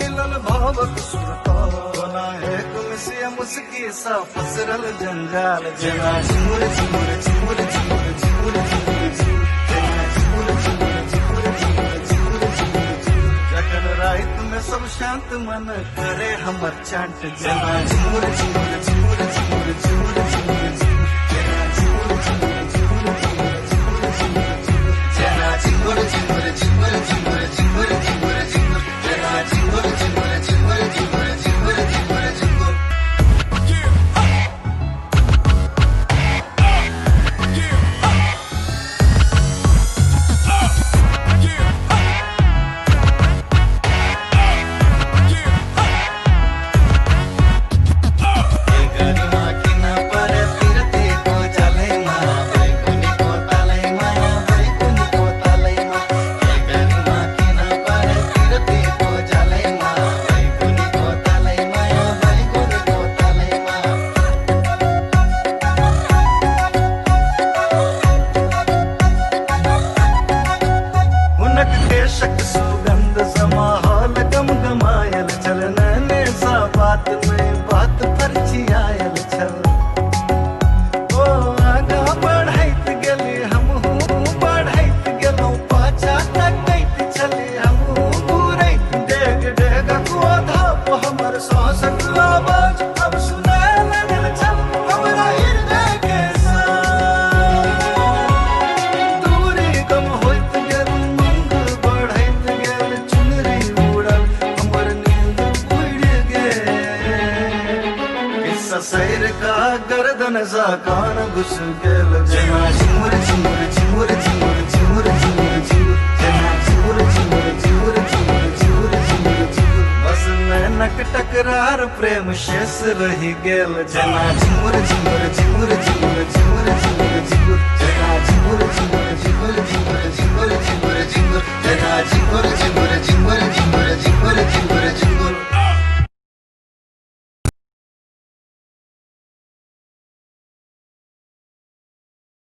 मिलल भावक सुरता बना है कुमसिया मुस्की सा पसरल जंजाल जना झूर झूर झूर झूर झूर झूर झूर जना झूर झूर झूर झूर झूर झूर झूर जगन रात में सब शांत मन करे हमर चांट जना झूर झूर झूर झूर झूर झूर झूर जना झूर झूर झूर झूर झूर झूर झूर जना झूर झूर झूर झूर झूर झूर झूर जना झूर झूर झूर झूर झूर झूर झूर बेशक सुगंध समाहल गम गमायल चल नैने सा बात में बात परछियायल चल ओ आगा बढ़ैत गेली हमहू बढ़ैत गेलौं पाछा तकैत छली हमहू घूरैत डेग डेग गोधा हमर सांसक आवाज अब सुनाय लगल छल हमरा हृदय के साथ दूरी कम होइत गेल सैर का गर्दन सा कान घुस गेल जना झूर झूर झूर झूर झूर झूर झूर जना झूर झूर झूर झूर झूर झूर झूर बस नैनक टकरार प्रेम शेष रही गेल जना झूर झूर झूर झूर झूर झूर झूर जना झूर झूर झूर झूर झूर झूर झूर जना झूर झूर